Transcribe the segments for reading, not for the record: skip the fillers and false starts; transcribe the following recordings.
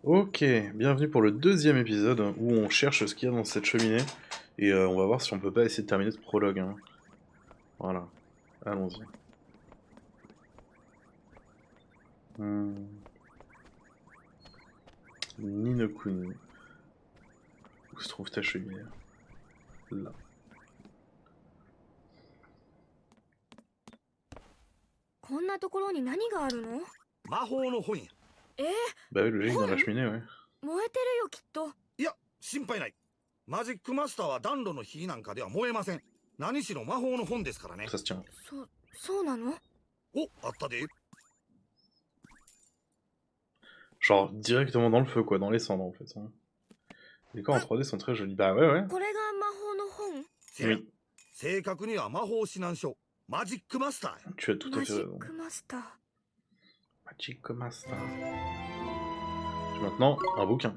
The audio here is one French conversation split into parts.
Ok, bienvenue pour le deuxième épisode où on cherche ce qu'il y a dans cette cheminée et on va voir si on peut pas essayer de terminer ce prologue, hein. Voilà, allons-y. Hmm. Ni no Kuni. Où se trouve ta cheminée? Là. こんなところに何があるの？魔法の本や。Bah oui, logique, dans la 本？ cheminée, ouais. 燃えてるよきっと。いや、心配ない。マジックマスターは暖炉の火なんかでは燃えません。何しろ魔法の本ですからね。Ça se tient. そうなの？お、あったで。Genre directement dans le feu, quoi, dans les cendres en fait, hein. Les décors en 3D sont très jolis. Bah ouais, ouais. これが魔法の本？せや。Oui, 正確には魔法指南書。マジックマスターや。tu as tout à マ fait ジッ raison. クマスター。 Magic Master. J'ai maintenant un bouquin.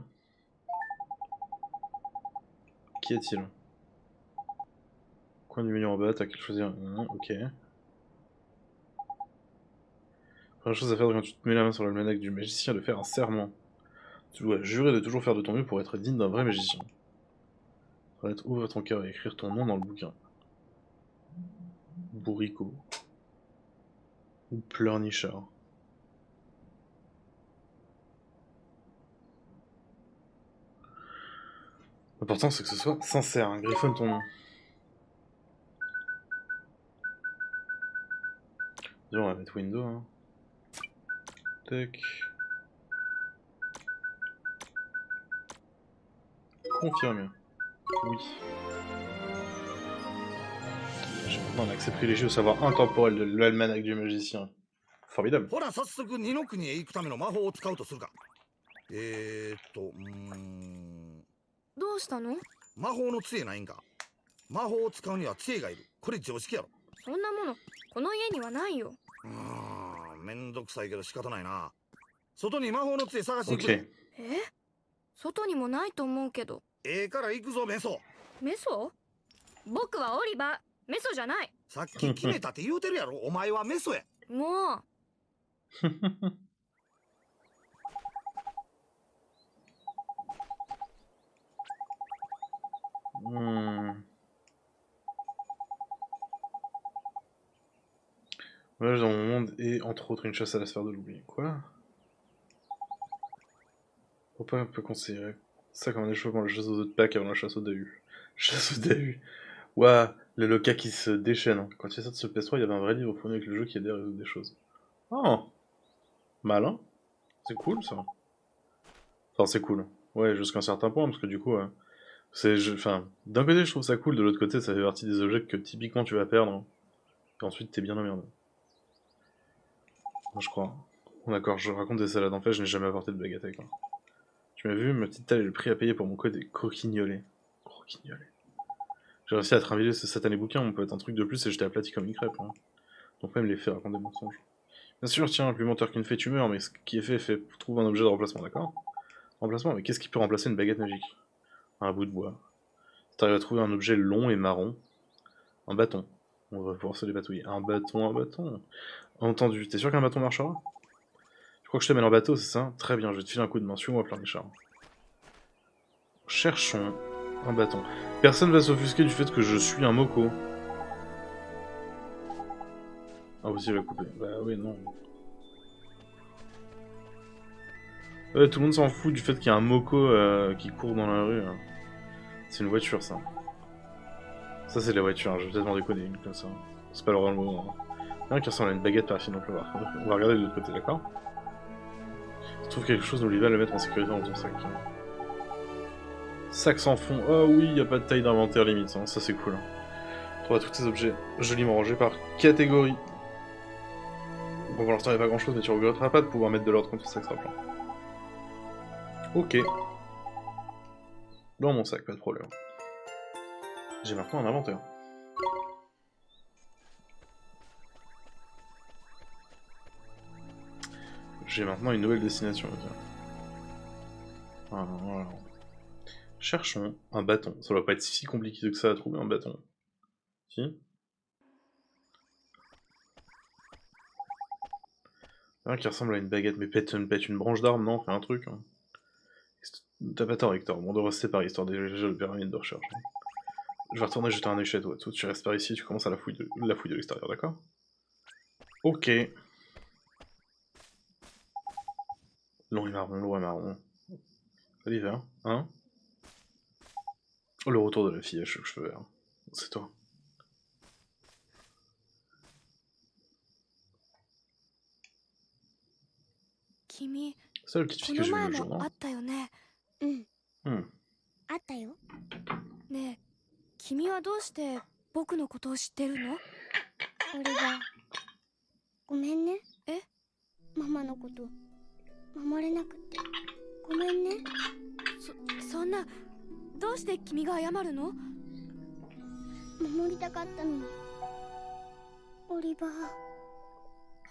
Qu'y a-t-il? Coin du menu en bas, t'as quelque chose à dire. Ok. Première chose à faire quand tu te mets la main sur l'almanach du magicien, de faire un serment. Tu dois jurer de toujours faire de ton mieux pour être digne d'un vrai magicien. Ouvre ton cœur et écrire ton nom dans le bouquin. Bourricot. Ou pleurnichard. L'important c'est que ce soit sincère, hein. Griffonne ton nom. Déjà, on va mettre window, hein. Tac. Confirmé. Oui. J'ai maintenant un accès privilégié au savoir intemporel de l'almanach du magicien. Formidable. ほら、早速二の国へ行くための魔法を使うとするか。どうしたの？魔法の杖ないんか。魔法を使うには杖がいる。これ常識やろ。そんなものこの家にはないよ。めんどくさいけど仕方ないな。外に魔法の杖探してく Ok. れ。外にもないと思うけど。ええから行くぞ、メソ。メソ？僕はオリバー。メソじゃない。さっき決めたって言うてるやろ。お前はメソや。もう。Hmm. Voyage dans mon monde et entre autres une chasse à la sphère de l'oubli. Quoi? Pourquoi on peut considérer ça comme un échauffement, la chasse aux œufs de Pâques avant la chasse au Dahu. Chasse au Dahu. Ouah, le loca qui se déchaîne, hein. Quand il sort de ce PS3, il y avait un vrai livre fourni avec le jeu qui aidait à résoudre des choses. Oh, malin. C'est cool ça. Enfin, c'est cool. Ouais, jusqu'à un certain point, parce que du coup, enfin, d'un côté, je trouve ça cool, de l'autre côté, ça fait partie des objets que typiquement tu vas perdre, hein. Et ensuite, t'es bien emmerdé. Moi, je crois. Bon, d'accord, je raconte des salades. En fait, je n'ai jamais apporté de baguette avec moi. Tu m'as vu, ma petite taille et le prix à payer pour mon code est croquignolet. Croquignolet. J'ai réussi à travailler ce satané bouquin, on peut être un truc de plus et j'étais aplati comme une crêpe, hein. Donc même les faits racontent des mensonges. Bien sûr, tiens, plus menteur qu'une fée, tu meurs, mais ce qui est fait, fait. Trouve un objet de remplacement, d'accord? Remplacement, mais qu'est-ce qui peut remplacer une baguette magique? Un bout de bois. Si t'arrives à trouver un objet long et marron, un bâton. On va pouvoir se débatouiller. Un bâton, un bâton. Entendu, t'es sûr qu'un bâton marchera? Je crois que je te mène en bateau, c'est ça? Très bien, je vais te filer un coup de main, suis-moi plein Richard. Cherchons un bâton. Personne va s'offusquer du fait que je suis un moco. Ah, aussi, il va couper. Bah oui, non. Ouais, tout le monde s'en fout du fait qu'il y a un moco qui court dans la rue, hein. C'est une voiture, ça. Ça, c'est de la voiture, hein. Je vais peut-être m'en déconner une comme ça. C'est pas le moment, hein. Un qui ressemble à une baguette paraffine, donc on va regarder de l'autre côté, d'accord? Si tu trouves quelque chose, n'oublie pas de le mettre en sécurité dans ton sac. Sac sans fond. Oh oui, y a pas de taille d'inventaire limite, hein. Ça c'est cool. On trouve tous tes objets joliment rangés par catégorie. Bon, pour l'instant, il n'y a pas grand chose, mais tu regretteras pas de pouvoir mettre de l'ordre quand ton sac sera plein. Ok. Dans mon sac, pas de problème. J'ai maintenant un inventaire. J'ai maintenant une nouvelle destination, tiens. Voilà. Cherchons un bâton. Ça doit pas être si compliqué que ça à trouver un bâton. Si? Un qui ressemble à une baguette, mais pète une branche d'arbre, non? Fais un truc, hein. T'as pas tort, Hector. On devrait se séparer histoire de dégager le pyramide de recherche. Je vais retourner jeter un œil chez toi. Toi, tu restes par ici, tu commences à la fouille de l'extérieur, d'accord? Ok. Long et marron. Allez, viens. Hein? Oh, le retour de la fille à cheveux verts. C'est toi. Kimi, C'est la petite こ fille que の j'ai vue 前 le jour, も non? あったよね。うんHmm. あったよ。ねえ、君はどうして僕のことを知ってるの？オリバーごめんね。え？ママのこと守れなくてごめんね。そんな、どうして君が謝るの？守りたかったのに。オリバー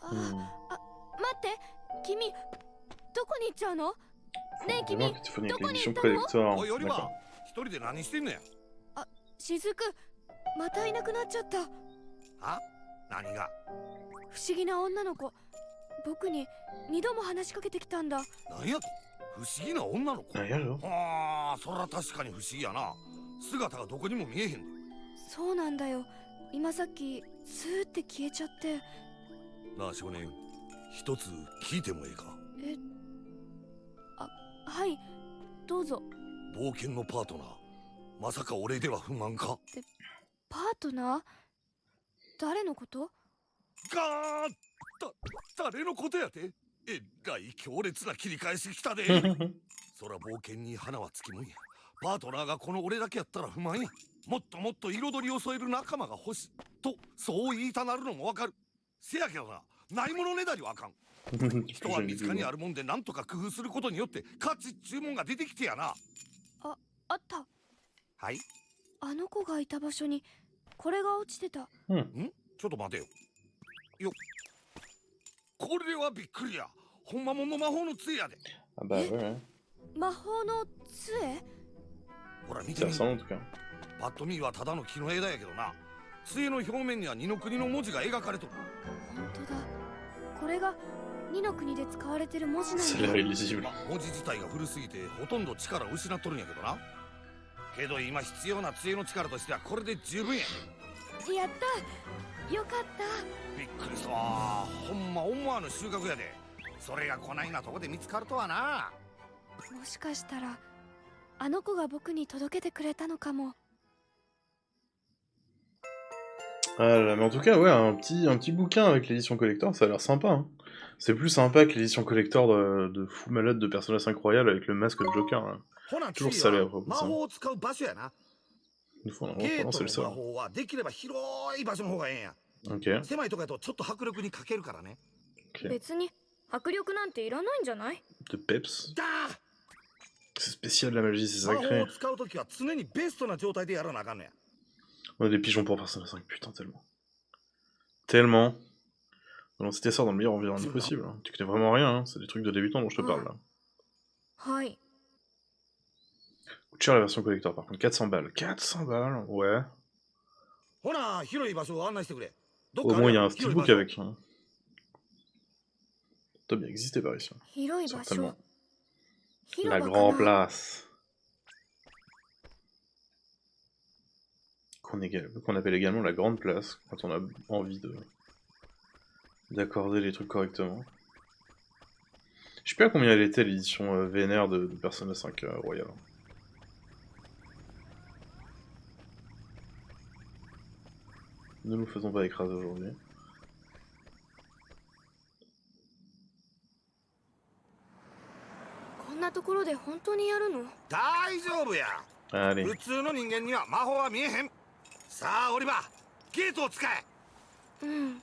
あ、 Hmm. 待って、君、どこに行っちゃうの？ねえ君、 Remarque que tu fournis avec Doko l'édition ni collector. おい、オリバー D'accord. 一人で何してんのや。しずく、またいなくなっちゃった。あ、何が？不思議な女の子、僕に2度も話しかけてきたんだ。何やと？不思議な女の子。 Ah, y'a là. はあ、そら確かに不思議やな。姿がどこにも見えへんで。そうなんだよ。今さっきスーって消えちゃって。なあ少年、一つ聞いてもええか？はい、どうぞ。冒険のパートナー、まさか俺では不満か？パートナー？誰のこと？ガーン！誰のことやて？えらい強烈な切り返しきたで。そら冒険に花はつきもんや。パートナーがこの俺だけやったら不満や。もっともっと彩りを添える仲間が欲しいと、そう言いたなるのもわかる。せやけどな、ないものねだりはあかん。人は身近にあるもんで何とか工夫することによって価値注文が出てきてやな。あった。はい？あの子がいた場所にこれが落ちてた。ん？ちょっと待てよ。よっ。これはびっくりや。ほんまもんの魔法の杖やで。 Ah bah ouais, ouais. 魔法の杖？ほら見て C'est み。 ça en tout cas. パッと見はただの木の枝やけどな。杖の表面には二の国の文字が描かれとる。本当だ。これが二の国で使われてる文字なん C'est だ。 l'air illisible. まあ文字自体が古すぎてほとんど力を失っとるんやけどな。けど今必要な杖の力としてはこれで十分や。やった。よかった。びっくりしたわ。ほんま思わぬ収穫やで。それがこないなとこで見つかるとはな。もしかしたらあの子が僕に届けてくれたのかも。 Ah là, mais en tout cas, ouais, un petit bouquin avec l'édition collector, ça a l'air sympa. Hein. C'est plus sympa que l'édition collector de fou malade de Persona 5 Royal avec le masque de Joker. Hein. ほな Toujours 次 salé à は propos de 魔 ça. 法を使う場所やな。 Une fois, on ゲ va ー c'est ト le の魔 sort. 法はできれば広い場所の方がええんや。 Ok, 狭いとこやとちょっと迫力に欠けるからね。 ok. 別に迫力なんていらないんじゃない？ De peps. だ C'est spécial la magie, c'est 魔法 sacré. を使うときは常にベストな状態でやらなあかんのや。 On a des pigeons pour Persona 5, putain, tellement. Tellement. Non, c'était ça dans le meilleur environnement possible. Hein. Tu connais vraiment rien, hein. C'est des trucs de débutants dont je te parle là. はい。 Coûte cher la version collector par contre, 400 balles. 400 balles, ouais. ほな広い場所を案内してくれ。どっ Au かある moins il y や a ろ un 広い場 steelbook 所。 avec. Hein. Ça doit bien exister par ici. 広い場所。 Certainement. 広 La 場か grande な。 place. Qu'on appelle également la grande place quand on a envie d'accorder les trucs correctement. Je sais pas à combien elle était l'édition vénère de Persona 5 Royal. Ne nous faisons pas écraser aujourd'hui. こんなところで本当にやるの？大丈夫や。 Allez. 普通の人間には魔法は見えへん。さあオリバー、ゲートを使え。うん。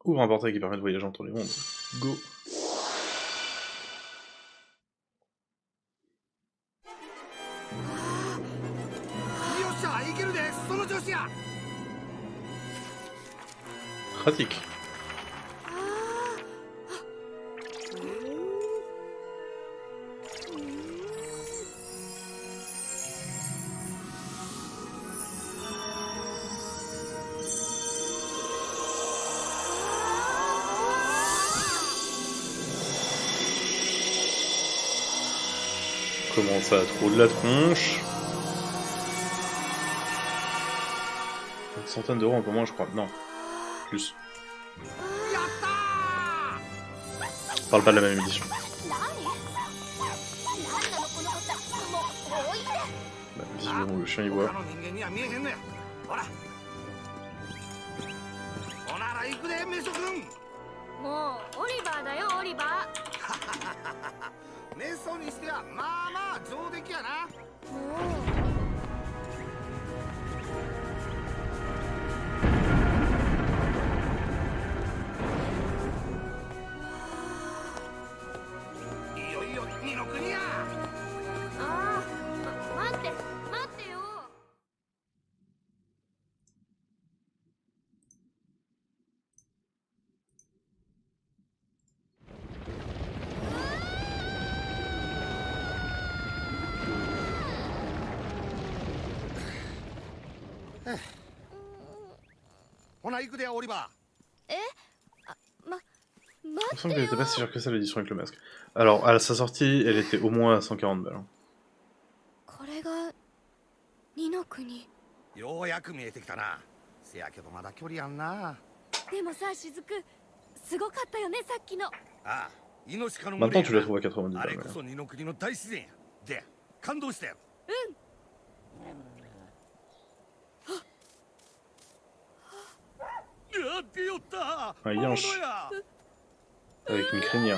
Ouvre un portail qui permet de voyager entre les mondes. Go. よっしゃ、いけるで。その調子や。 Pratique. ああ。Comment ça, trop de la tronche? Une centaine d'euros encore moins, je crois. Non, plus. On parle pas de la même édition. Bah, visiblement, le chien y voit. ほらほなら行くでメソ君もうオリバーだよオリバメソにしてはまあまあ上出来やなーもいよいよ二の国やうああ、待って待ってよほな行くでオリバ Il me semble qu'elle était pas si chère que ça l'édition avec le masque. Alors, à sa sortie, elle était au moins à 140 balles. Hein. これが二の国ーようやく見えてきたなせやけどまだ距離やんなあでもさ雫すごかったよねさっきのあ命かの Maintenant, tu la trouves à 90 あれ balles. こ Ouais. そ二の国の大自然やで感動したよやってよった Un yanche 魔物や avec une crinière.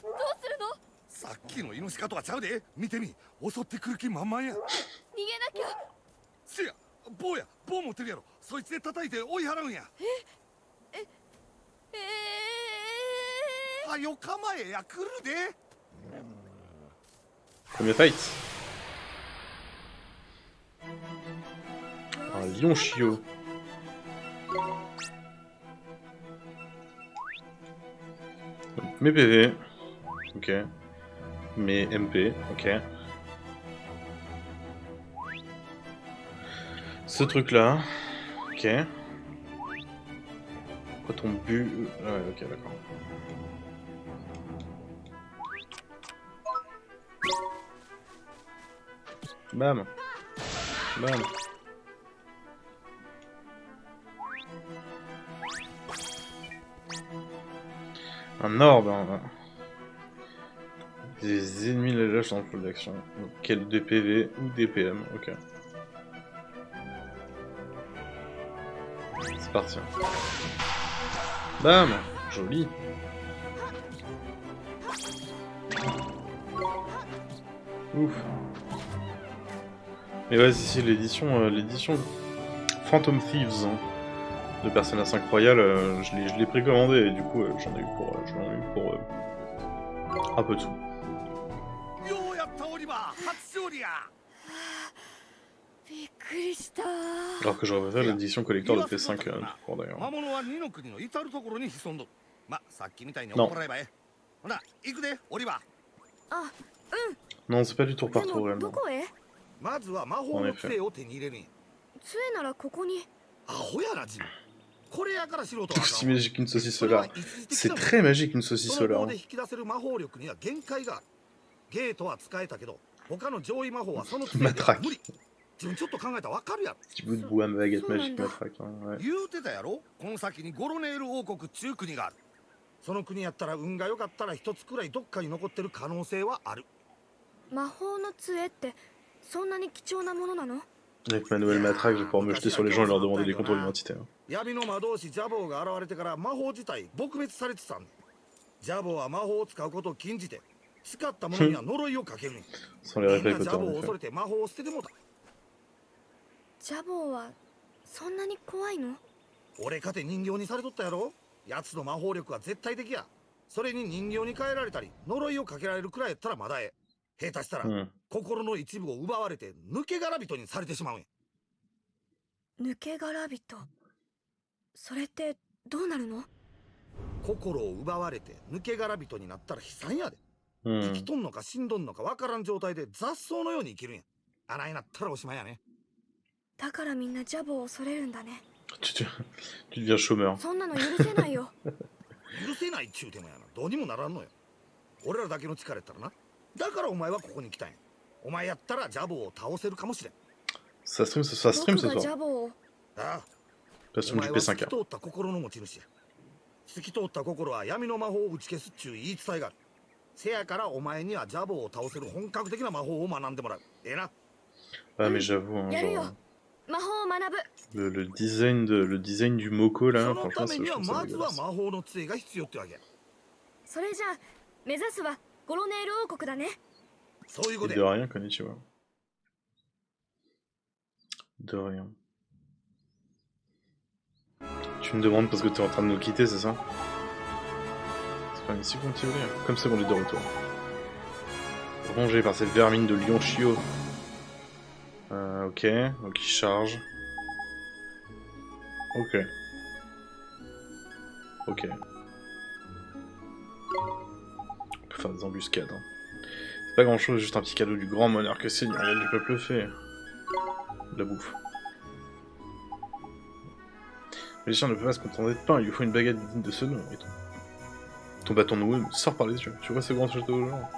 どうするのさっきのイノシカとはちゃうで見てみ襲ってくる気満々や逃げなきゃせや棒や棒持ってるやろそいつで叩いて追い払うんやはよ構えや来るで Premier fight. Un lion chiot. Donc, mes PV. Ok. Mes MP. Ok. Ce truc là. Ok. Quoi ton but? Ah ouais, ok, d'accord. Bam. Bam. Un orbe. Hein. Des ennemis la lâchent dans le pôle d'action. Donc, quel DPV ou DPM. Ok. C'est parti. Bam. Joli. Ouf. Mais ouais, si l'édition Phantom Thieves hein, de Persona 5 Royal, je l'ai précommandé et du coup j'en ai eu pour un peu de sous. ようやったオリバー初勝利やびっくりした Alors que j'aurais préféré l'édition collector de PS5 tout court 魔 d'ailleurs. 物は二の国の至るところに潜んどるまさっきみたいに Non. 怒らればええほな行くでオリバーあ Non, c'est pas du tour で par tour も réellement. どこへまずは魔法の杖を手に入れるんや杖ならここにアホやなジムこれやから素人はあかん Aussi わ magique qu'une saucisse それは solaire. 一時的 C'est なもん très magique une saucisse その solaire. 棒 Hein. で引き出せる魔法力には限界があるゲートは使えたけど他の上位魔法はその杖では無理自分ちょっと考えたらわかるやろ Petit bout de bois, ma baguette Son magique, nom. ma traque. Hein, ouais. 言うてたやろこの先にゴロネール王国っちゅう国があるその国やったら運が良かったら一つくらいどっかに残ってる可能性はある魔法の杖ってそんなに貴重なものなの Avec ma nouvelle matraque, je vais pouvoir me jeter sur les gens et leur demander des contrôles identitaires. 闇の魔導士ジャボーが現れてから魔法自体撲滅されてたんだジャボーは魔法を使うことを禁じて使った者には呪いをかけるねん Sans les みんな réflexes ジャボー autant を en 恐 effet. れて魔法を捨ててもうたジャボーはそんなに怖いの俺かて人形にされとったやろ奴の魔法力は絶対的やそれに人形に変えられたり呪いをかけられるくらいやったらまだええ下手したら、 Hmm. 心の一部を奪われて抜け殻人にされてしまうんや抜け殻人それってどうなるの心を奪われて抜け殻人になったら悲惨やで、 Hmm. 生きとんのか死んどんのかわからん状態で雑草のように生きるんやあないなったらおしまいやねだからみんなジャボーを恐れるんだね Tu deviens chômeur. そんなの許せないよ許せないっちゅうてもやなどうにもならんのよ俺らだけの力やったらなだからお前はここに来たんやお前やったらジャボを倒せるかもしれん。 Ça stream ce 僕 soir. がジャボを。ああ、 Ça お stream 前 du は透き P5. 通った心の持ち主や。透き通った心は闇の魔法を打ち消すっちゅう言い伝えがある。せやからお前にはジャボを倒せる本格的な魔法を学んでもらう。ええな。 Ah mais j'avoue, hein, やるよ genre, 魔法を学ぶ。 le design du Moko そ là, の franchement ため je には trouve ça まずは dégueulasse. 魔法の杖が必要ってわけや。それじゃあ目指すはゴロネール王国だね。そういうこ Et と de や。 rien, konnichiwa. De rien. Tu me demandes parce que t'es en train de nous quitter, c'est ça? C'est pas une si continuer, comme ça on est de retour. Rongé par cette vermine de lion chiot. Ok, donc il charge. Ok. Ok. On peut faire des embuscades. Hein. C'est pas grand chose, juste un petit cadeau du grand monarque seigneurial du peuple fait. De la bouffe. Mais les chiens ne peuvent pas se contenter de pain, il lui faut une baguette digne de ce nom. Et ton bâton noueux me sort par les yeux. Tu vois ce grand château au genre?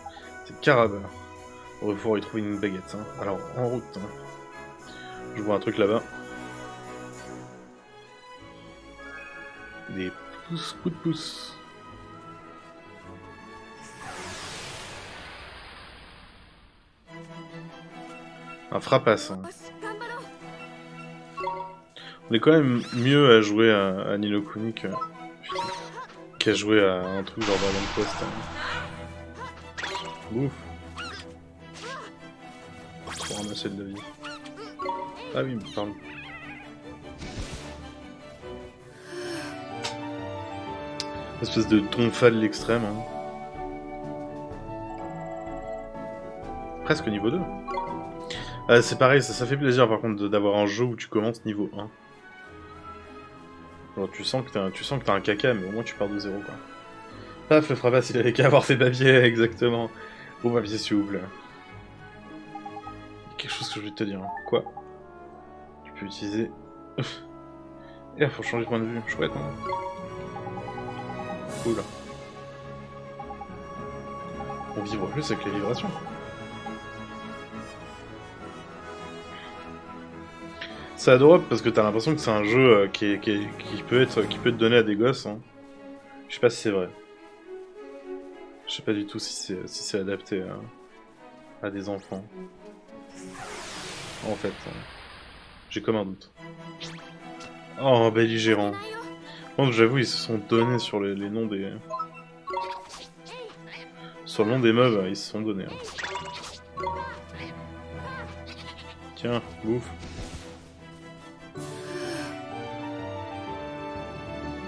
C'est Carabin. On va pouvoir y trouver une baguette. Hein. Alors, en route. Hein. Je vois un truc là-bas. Des pouces, coups de pouce. Un frappasse. Hein. よし頑張ろう。 On est quand même mieux à jouer à Ni no Kuni qu'à jouer à un truc genre Dragon Quest. Hein. Ouf. Pour ramasser de la vie. Ah oui, pardon. Espèce de tonfa de l'extrême. Hein. Presque niveau 2. Ah, c'est pareil, ça fait plaisir par contre d'avoir un jeu où tu commences niveau 1. Genre, tu sens que t'as un caca, mais au moins tu pars de 0 quoi. Paf, le frappasse, il avait qu'à avoir ses papiers, exactement. Bon papier s'il vous plaît. Quelque chose que je vais te dire. Hein. Quoi? Tu peux utiliser... Et faut changer de point de vue. Chouette, hein. Cool. On vibre plus avec les vibrations. C'est adorable parce que t'as l'impression que c'est un jeu qui peut être donné à des gosses. Hein. Je sais pas si c'est vrai. Je sais pas du tout si c'est adapté à des enfants. En fait, j'ai comme un doute. Oh, belligérant. Bon, j'avoue, ils se sont donnés sur les noms des... Sur le nom des meufs, ils se sont donnés. Hein. Tiens, bouffe.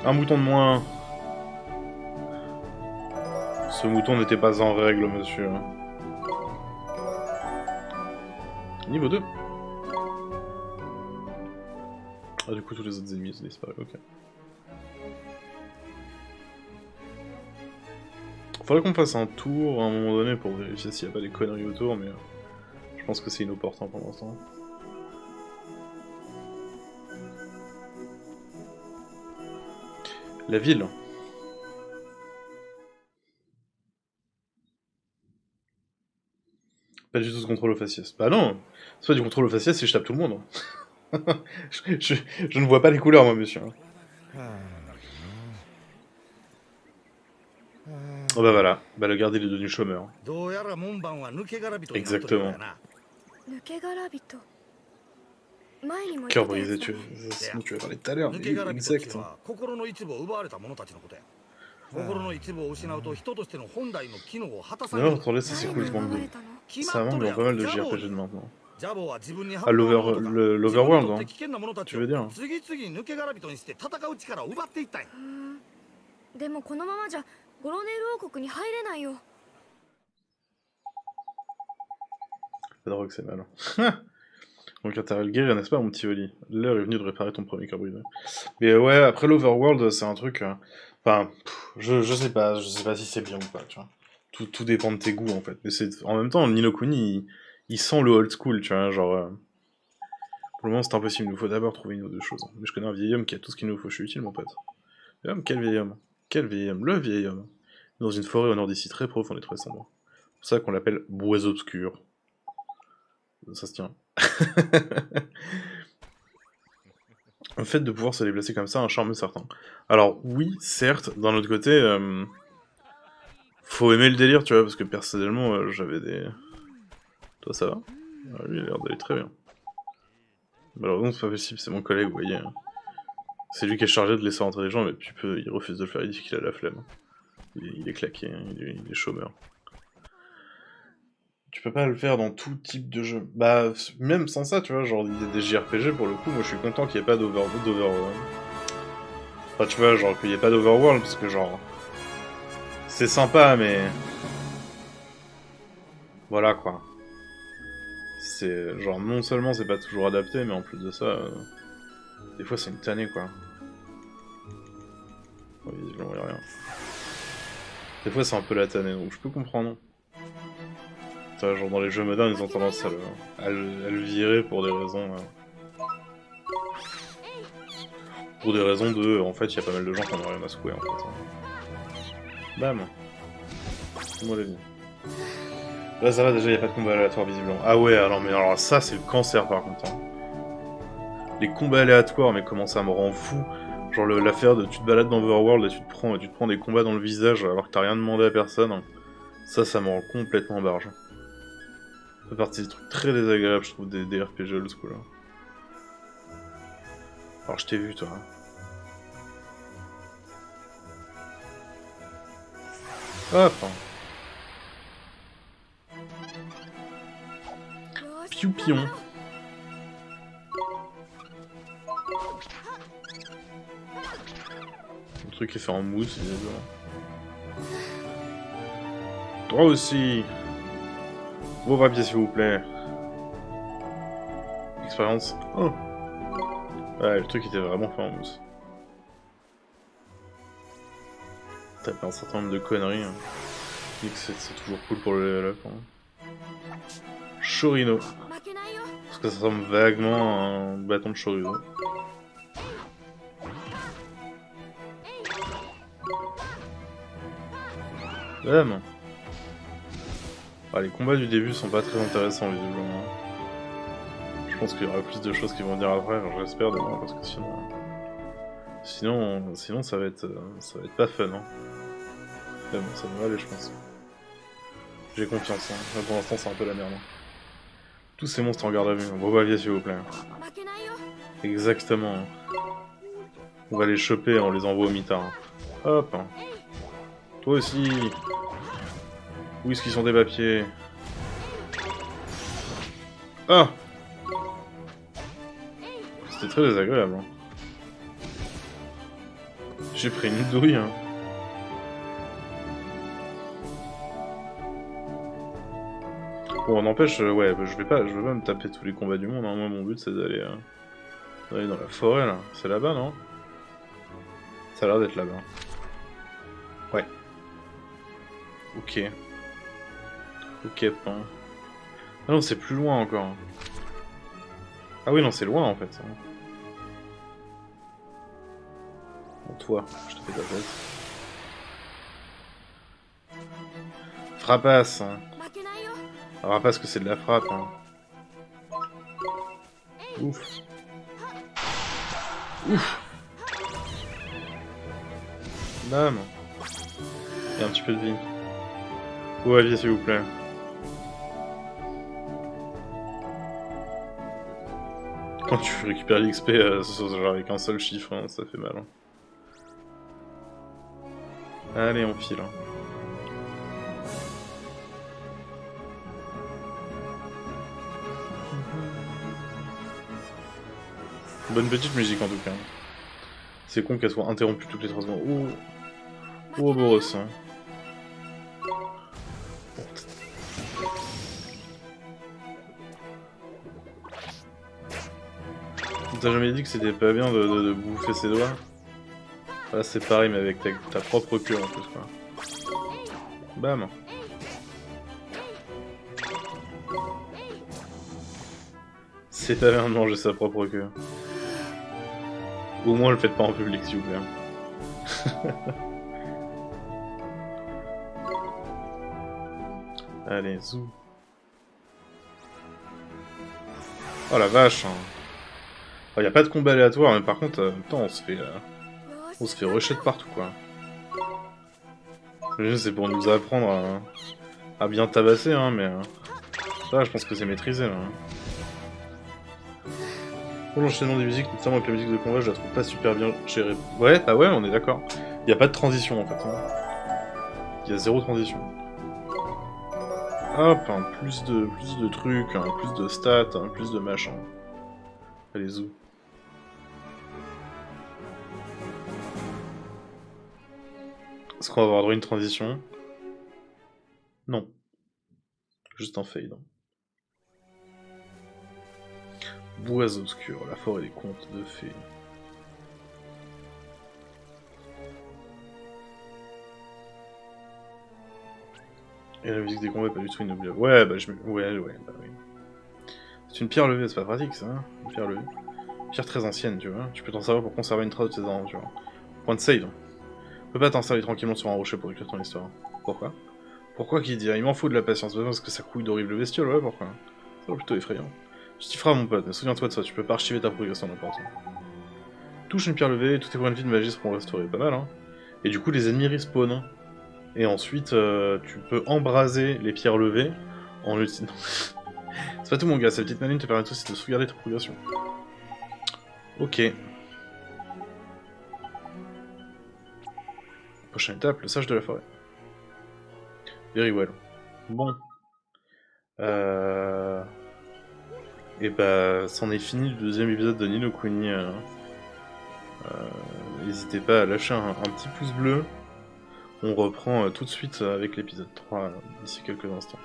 Un mouton de moins. Ce mouton n'était pas en règle, monsieur. Niveau 2. Ah, du coup, tous les autres ennemis ont disparu, ok. Faudrait qu'on fasse un tour à un moment donné pour vérifier s'il n'y a pas des conneries autour, mais je pense que c'est inopportun pour l'instant. La ville. Pas du tout de contrôle au faciès. Bah non, c'est pas du contrôle au faciès si je tape tout le monde. je ne vois pas les couleurs, moi, monsieur. Oh bah voilà, bah le garde il est devenu chômeur. Exactement. 抜け殻人。前にも言って Cœur たや brisé, つだ tu as parlé tout à l'heure. 抜け殻人っていう Exact. のは心の一部を奪われた者たちのことや。心の一部を失うと人としての本来の機能を果たさない。 Non, attendez, ça c'est cool, je 誰 manque に奪わ de... れたの？ Ça manque dans pas mal de JRPG de maintenant. ジャボは自分に Ah, l'Overworld, hein. 危険な者たち Tu veux dire を次々抜け殻人にして戦う力を奪っていったんや。うーんでもこのままじゃゴロネール王国に入れないよ。 La drogue, c'est mal. Donc intérêt le guérir, n'est-ce pas, mon petit Oli? L'heure est venue de réparer ton premier cœur brisé. Mais ouais, après l'Overworld, c'est un truc... Enfin, je sais pas si c'est bien ou pas, tu vois. Tout dépend de tes goûts, en fait. Mais c'est en même temps, le Ni no Kuni, il sent le old school, tu vois, genre... Pour le moment, c'est impossible, il nous faut d'abord trouver une ou deux choses. Mais je connais un vieil homme qui a tout ce qu'il nous faut, je suis utile, mon pote. Vieil homme, quel vieil homme? Quel vieil homme? Le vieil homme. Dans une forêt au nord d'ici, très profonde et très sombre. C'est pour ça qu'on l'appelle Bois obscur. Ça se tient. Le fait de pouvoir se déplacer comme ça a un charme certain. Alors oui, certes, d'un autre côté, faut aimer le délire, tu vois, parce que personnellement, j'avais des... Toi, ça va? Ah, lui, il a l'air d'aller très bien. Malheureusement, c'est pas possible, c'est mon collègue, vous voyez. C'est lui qui est chargé de laisser rentrer les gens, mais puis il refuse de le faire, il dit qu'il a la flemme. Il est claqué, hein, il est chômeur. Tu peux pas le faire dans tout type de jeu. Bah, même sans ça, tu vois, genre des JRPG, pour le coup, moi je suis content qu'il n'y ait pas Enfin, tu vois, genre qu'il n'y ait pas d'Overworld, parce que genre... C'est sympa, mais... Voilà, quoi. C'est... Genre, non seulement c'est pas toujours adapté, mais en plus de ça... Des fois, c'est une tannée, quoi. Oh, visiblement, y'a rien. Des fois, c'est un peu la tannée, donc je peux comprendre. Genre dans les jeux modernes, ils ont tendance à le virer pour des raisons... Pour des raisons de... En fait, il y a pas mal de gens qui en ont rien à secouer, en fait. Bam. C'est moi la vie. Là, ça va, déjà, il n'y a pas de combat aléatoire, visiblement. Ah ouais, alors, mais alors ça, c'est le cancer, par contre. Hein. Les combats aléatoires, mais comment ça me rend fou. Genre l'affaire de tu te balades dans Overworld et tu te prends des combats dans le visage alors que t'as rien demandé à personne. Ça me rend complètement barge. Ça fait partie des trucs très désagréables, je trouve, des RPG old school. Alors, je t'ai vu, toi. Hop. Piou-pion. Le truc est fait en mousse, visiblement. Toi aussi. Vos papiers, s'il vous plaît. Expérience 1. Ouais, le truc était vraiment fait en mousse. T'as fait un certain nombre de conneries. Hein. C'est toujours cool pour le level up. Hein. Chorino. Parce que ça ressemble vaguement à un bâton de chorizo. Bam. Ah, les combats du début sont pas très intéressants visiblement. Je pense qu'il y aura plus de choses qui vont venir après, j'espère du moins, parce que sinon ça va être pas fun. Hein. Mais bon, ça va aller je pense. J'ai confiance, hein. Mais pour l'instant c'est un peu la merde. Hein. Tous ces monstres en garde à vue, bon bah viens s'il vous plaît. Exactement. On va les choper, on les envoie au mitard. Hop. Toi aussi. Où est-ce qu'ils sont des papiers? Ah! C'était très désagréable. Hein. J'ai pris une douille. Hein. Bon, n'empêche, ouais, je vais pas me taper tous les combats du monde. Hein. Moi, mon but, c'est d'aller dans la forêt, là. C'est là-bas, non? Ça a l'air d'être là-bas. Ouais. Ok. Ok, pan. Ah non, c'est plus loin encore. Ah oui, non, c'est loin, en fait. Bon, toi, je te fais ta tête. Frappasse. Hein. Alors, pas ce que c'est de la frappe. Hein. Ouf. Ouf. Bam. Il y a un petit peu de vie. Ouais, viens s'il vous plaît. Quand tu récupères l'XP genre avec un seul chiffre, hein, ça fait mal. Hein. Allez, on file. Hein. Bonne petite musique en tout cas. C'est con qu'elle soit interrompue toutes les 3 secondes. Oh, oh Boros. Hein. T'as jamais dit que c'était pas bien de bouffer ses doigts? Là c'est pareil mais avec ta propre queue en plus quoi. Bam. C'est pas bien de manger sa propre queue. Au moins le faites pas en public s'il vous plaît. Allez, zou. Oh la vache. Il n'y a pas de combat aléatoire, mais par contre, en même temps, on se fait rusher de partout, quoi. C'est pour nous apprendre à bien tabasser, hein, mais... ça, je pense que c'est maîtrisé, là. Pour l'enchaînement des musiques, notamment avec la musique de combat, je la trouve pas super bien gérée. Ouais, bah ouais, on est d'accord. Il n'y a pas de transition, en fait. Hein. Il y a zéro transition. Hop, plus de trucs, plus de stats, plus de machin. Allez, zou. Est-ce qu'on va avoir droit à une transition? Non. Juste un fade. Bois obscurs, la forêt des contes de fées. Et la musique des combats est pas du tout inoubliable. Ouais, bah ouais, bah oui. C'est une pierre levée, c'est pas pratique ça, hein, une pierre levée. Pierre très ancienne, tu vois. Tu peux t'en servir pour conserver une trace de tes aventures. Point de save. Tu peux pas t'installer tranquillement sur un rocher pour écrire ton histoire. Pourquoi? Pourquoi qui dit? Il m'en faut de la patience, parce que ça couille d'horribles bestioles, ouais, pourquoi? C'est plutôt effrayant. Tu t'y feras, mon pote, mais souviens-toi de ça, tu peux pas archiver ta progression n'importe où. Touche une pierre levée, tous tes points de vie de magie seront restaurés. Pas mal, hein. Et du coup, les ennemis respawnent. Et ensuite, tu peux embraser les pierres levées en l'utilisant. C'est pas tout, mon gars, cette petite manine te permet aussi de sauvegarder ta progression. Ok. Prochaine étape, le sage de la forêt. Very well. Bon. Et bah, c'en est fini le deuxième épisode de Ni no Kuni. N'hésitez pas à lâcher un petit pouce bleu. On reprend tout de suite avec l'épisode 3 d'ici quelques instants.